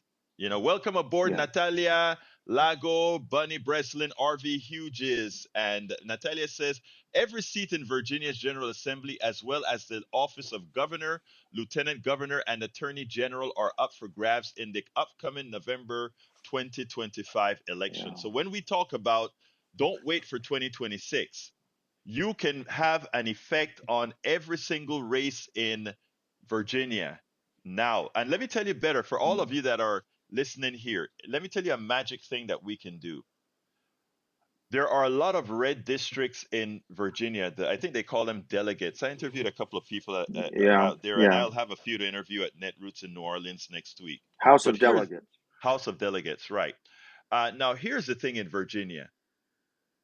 Speaker 1: Welcome aboard,
Speaker 4: yeah,
Speaker 1: Natalia, Lago, Bunny Breslin, RV Hughes. And Natalia says every seat in Virginia's General Assembly, as well as the office of governor, lieutenant governor, and attorney general, are up for grabs in the upcoming November 2025 election.
Speaker 4: yeah.
Speaker 1: So when we talk about don't wait for 2026, you can have an effect on every single race in Virginia now. And let me tell you better, for all of
Speaker 4: Mm.
Speaker 1: you that are listening here, let me tell you a magic thing that we can do. There are a lot of red districts in Virginia. I think they call them delegates. I interviewed a couple of people
Speaker 4: Yeah,
Speaker 1: out there, and
Speaker 4: yeah.
Speaker 1: I'll have a few to interview at Netroots in New Orleans next week.
Speaker 4: House
Speaker 1: But
Speaker 4: of
Speaker 1: here's
Speaker 4: Delegates.
Speaker 1: House of Delegates, right? Now, here's the thing in Virginia,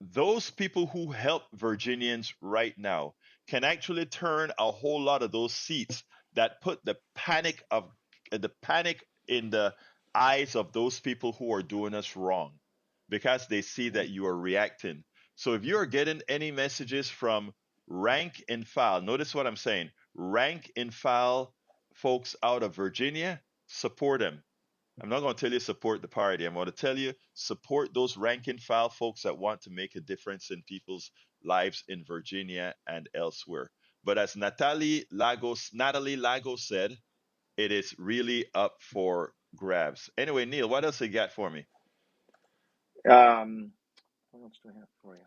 Speaker 1: those people who help Virginians right now can actually turn a whole lot of those seats that put the panic in the eyes of those people who are doing us wrong because they see that you are reacting. So if you're getting any messages from rank and file, notice what I'm saying, rank and file folks out of Virginia, support them. I'm not going to tell you support the party. I'm going to tell you support those rank and file folks that want to make a difference in people's lives in Virginia and elsewhere. But as Natalie Lagos said, it is really up for grabs. Anyway, Neil, what else you got for me?
Speaker 4: Um, what else do I have for you?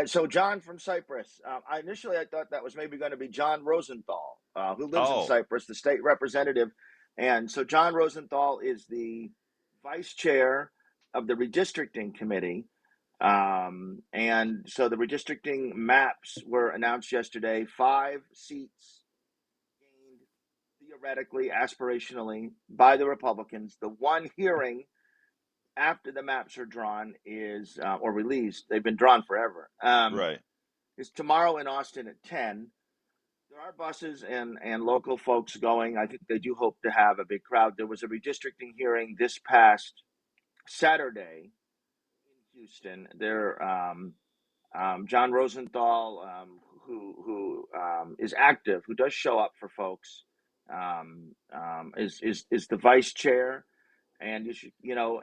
Speaker 4: So John from Cyprus. I thought that was maybe going to be John Rosenthal, who lives in
Speaker 1: Oh,
Speaker 4: Cyprus, the state representative. And so John Rosenthal is the vice chair of the redistricting committee. And so the redistricting maps were announced yesterday. 5 seats gained theoretically, aspirationally by the Republicans. The one hearing after the maps are drawn is or released. They've been drawn forever.
Speaker 1: right.
Speaker 4: Is tomorrow in Austin at 10. There are buses and local folks going. I think they do hope to have a big crowd. There was a redistricting hearing this past Saturday in Houston. There, John Rosenthal, who is active, who does show up for folks, is the vice chair. And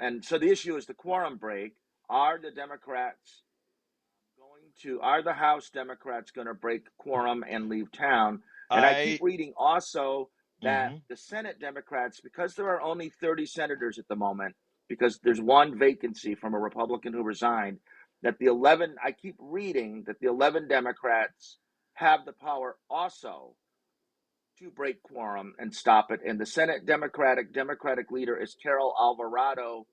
Speaker 4: and so the issue is the quorum break. Are the Democrats are the House Democrats going to break quorum and leave town? And I keep
Speaker 1: I
Speaker 4: reading also that
Speaker 1: mhm.
Speaker 4: the Senate Democrats, because there are only 30 senators at the moment, because there's one vacancy from a Republican who resigned, that I keep reading that the 11 Democrats have the power also to break quorum and stop it. And the Senate Democratic leader is Carol Alvarado,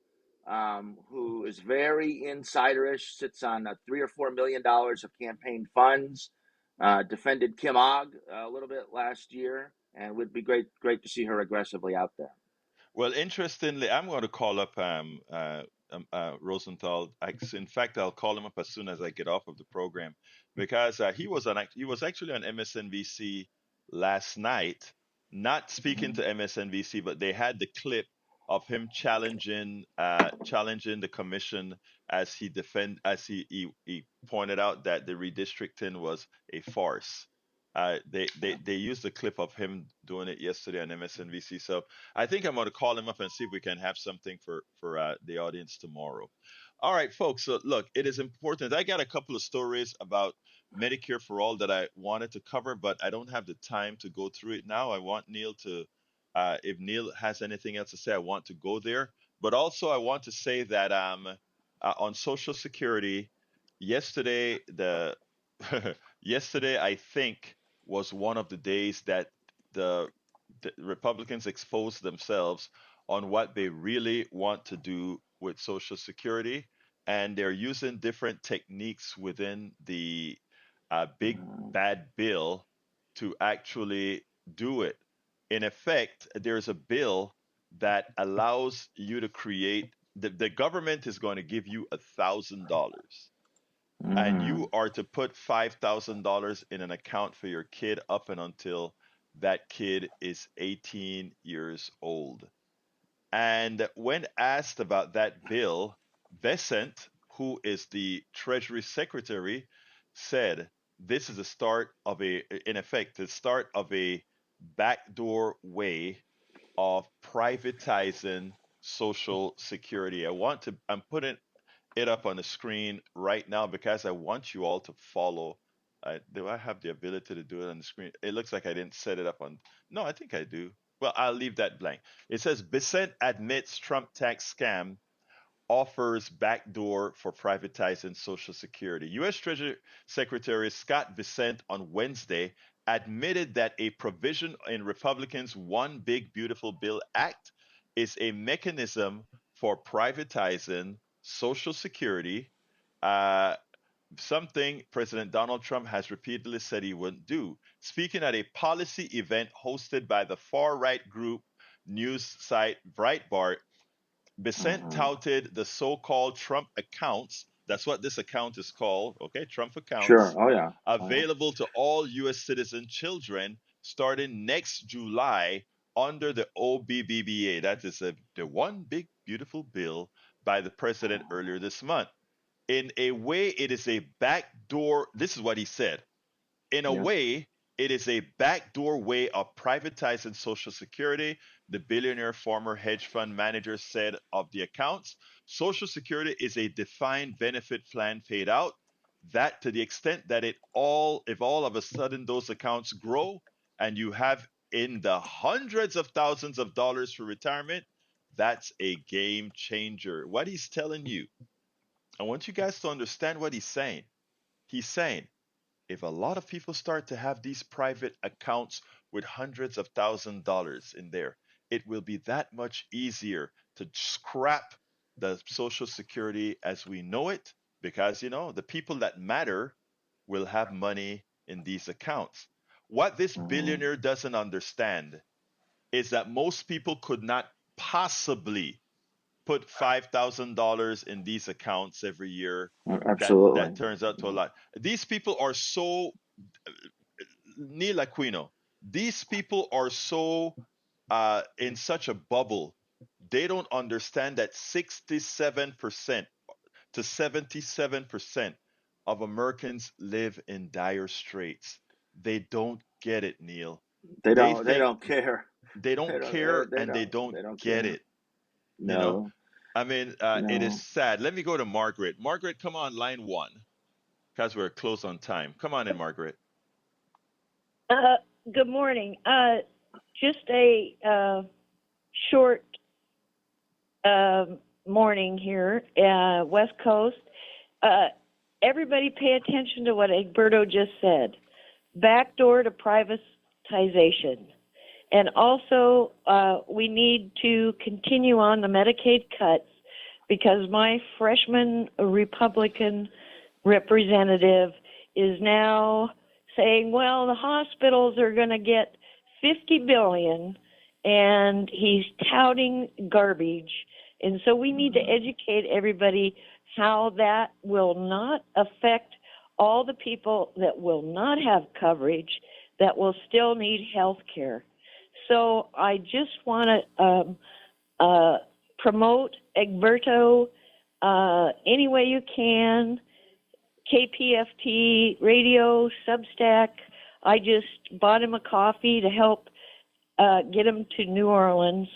Speaker 4: who is very insiderish, sits on $3 or $4 million of campaign funds, defended Kim Og a little bit last year, and would be great to see her aggressively out there.
Speaker 1: Well, interestingly, I'm going to call up Rosenthal. In fact, I'll call him up as soon as I get off of the program, because he was actually on MSNBC last night, not speaking to MSNBC, but they had the clip of him challenging the commission as he pointed out that the redistricting was a farce. They used a clip of him doing it yesterday on MSNBC. So I think I'm going to call him up and see if we can have something for the audience tomorrow. All right, folks. So look, it is important. I got a couple of stories about Medicare for All that I wanted to cover, but I don't have the time to go through it now. I want Neil to, if Neil has anything else to say, I want to go there. But also, I want to say that on Social Security, yesterday yesterday I think was one of the days that the, the Republicans exposed themselves on what they really want to do with Social Security, and they're using different techniques within the big bad bill to actually do it. In effect, there's a bill that allows you to create the government is going to give you $1,000 and you are to put $5,000 in an account for your kid up and until that kid is 18 years old. And when asked about that bill, Bessent, who is the Treasury Secretary, said this is the start of in effect, the start of a backdoor way of privatizing Social Security. I'm putting it up on the screen right now because I want you all to follow. Do I have the ability to do it on the screen? It looks like I didn't set it up on. No, I think I do. Well, I'll leave that blank. It says Bessent admits Trump tax scam offers backdoor for privatizing Social Security. U.S. Treasury Secretary Scott Bessent on Wednesday admitted that a provision in Republicans' One Big Beautiful Bill Act is a mechanism for privatizing Social Security, uh, something President Donald Trump has repeatedly said he wouldn't do. Speaking at a policy event hosted by the far right group news site Breitbart, Bessent touted the so called Trump accounts. That's what this account is called, okay? Trump
Speaker 4: Sure.
Speaker 1: accounts
Speaker 4: Oh yeah. Oh yeah.
Speaker 1: available to all U.S. citizen children starting next July under the OBBBA. That is the One Big Beautiful Bill by the president earlier this month. In a way, it is a backdoor. This is what he said. In a
Speaker 4: Yeah.
Speaker 1: way, it is a backdoor way of privatizing Social Security, the billionaire former hedge fund manager said of the accounts. Social Security is a defined benefit plan paid out. That to the extent that if all of a sudden those accounts grow and you have in the hundreds of thousands of dollars for retirement, that's a game changer. What he's telling you, I want you guys to understand what he's saying. He's saying if a lot of people start to have these private accounts with hundreds of $1,000s in there, it will be that much easier to scrap the Social Security as we know it because, the people that matter will have money in these accounts. What this billionaire doesn't understand is that most people could not possibly put $5,000 in these accounts every year. That
Speaker 4: Absolutely.
Speaker 1: turns out to a lot. These people are so Neil Aquino. These people are so in such a bubble. They don't understand that 67% to 77% of Americans live in dire straits. They don't get it, Neil.
Speaker 4: They
Speaker 1: They
Speaker 4: don't. They
Speaker 1: think
Speaker 4: don't care.
Speaker 1: they
Speaker 4: They
Speaker 1: don't
Speaker 4: don't.
Speaker 1: care
Speaker 4: They
Speaker 1: and they
Speaker 4: don't.
Speaker 1: don't
Speaker 4: They don't
Speaker 1: get
Speaker 4: care.
Speaker 1: it. You know,
Speaker 4: No.
Speaker 1: I mean, it is
Speaker 4: No.
Speaker 1: sad. Let me go to Margaret. Margaret, come on, line one, because we're close on time. Come on in, Margaret.
Speaker 10: Uh, Good morning. Just a short morning here, West Coast. Everybody pay attention to what Egberto just said. Backdoor to privatization. And also, we need to continue on the Medicaid cuts because my freshman Republican representative is now saying, well, the hospitals are going to get $50 billion, and he's touting garbage. And so we need to educate everybody how that will not affect all the people that will not have coverage, that will still need health care. So I just want to promote Egberto any way you can, KPFT, radio, Substack. I just bought him a coffee to help get him to New Orleans.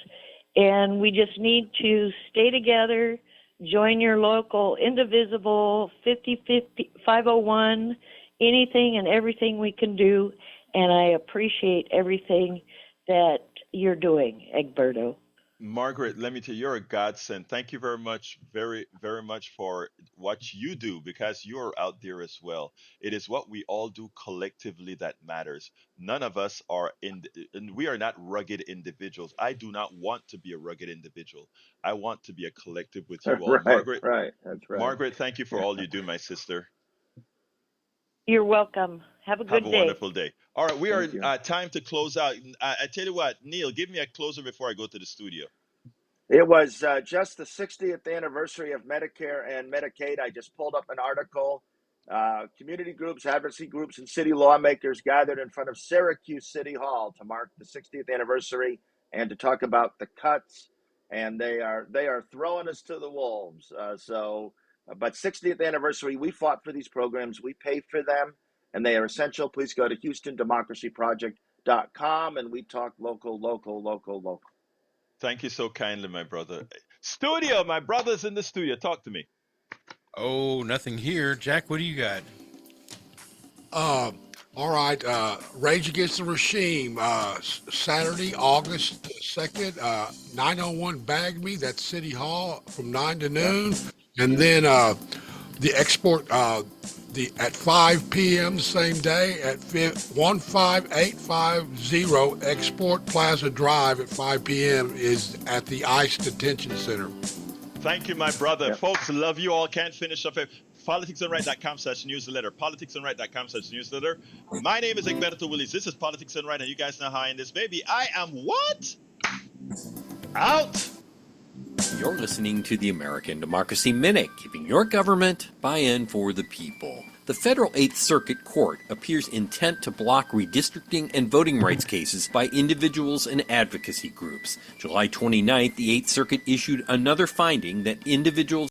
Speaker 10: And we just need to stay together, join your local indivisible 5050 501, anything and everything we can do. And I appreciate everything that you're doing, Egberto.
Speaker 1: Margaret, let me tell you, you're a godsend. Thank you very much, very, very much for what you do, because you're out there as well. It is what we all do collectively that matters. None of us are and we are not rugged individuals. I do not want to be a rugged individual. I want to be a collective with you all.
Speaker 4: Right,
Speaker 1: Margaret,
Speaker 4: right. That's right.
Speaker 1: Margaret, thank you for all you do, my sister.
Speaker 10: You're welcome. Have a
Speaker 1: Have
Speaker 10: good
Speaker 1: a
Speaker 10: day.
Speaker 1: wonderful day. All right, we
Speaker 4: Thank you.
Speaker 1: are time to close out. I tell you what, Neil, give me a closer before I go to the studio.
Speaker 4: It was just the 60th anniversary of Medicare and Medicaid. I just pulled up an article. Community groups, advocacy groups, and city lawmakers gathered in front of Syracuse City Hall to mark the 60th anniversary and to talk about the cuts. And they are throwing us to the wolves. But 60th anniversary, we fought for these programs. We pay for them, and they are essential. Please go to HoustonDemocracyProject.com, and we talk local, local, local, local.
Speaker 1: Thank you so kindly, my brother. Studio, my brother's in the studio. Talk to me.
Speaker 2: Oh, nothing here. Jack, what do you got?
Speaker 3: All right. Rage Against the Regime, Saturday, August 2nd, 901 Bag Me, that's City Hall from 9 to noon. And then the export at 5 p.m. the same day at 15850 Export Plaza Drive at 5 p.m. is at the ICE Detention Center.
Speaker 1: Thank you, my brother.
Speaker 4: Yep.
Speaker 1: Folks, love you all. Can't finish up here. politicsandright.com/newsletter. politicsandright.com/newsletter. My name is Egberto Willis. This is Politics and Right, and you guys know how I end this baby. I am what? Out.
Speaker 11: You're listening to the American Democracy Minute, giving your government buy-in for the people. The Federal Eighth Circuit Court appears intent to block redistricting and voting rights cases by individuals and advocacy groups. July 29th, the Eighth Circuit issued another finding that individuals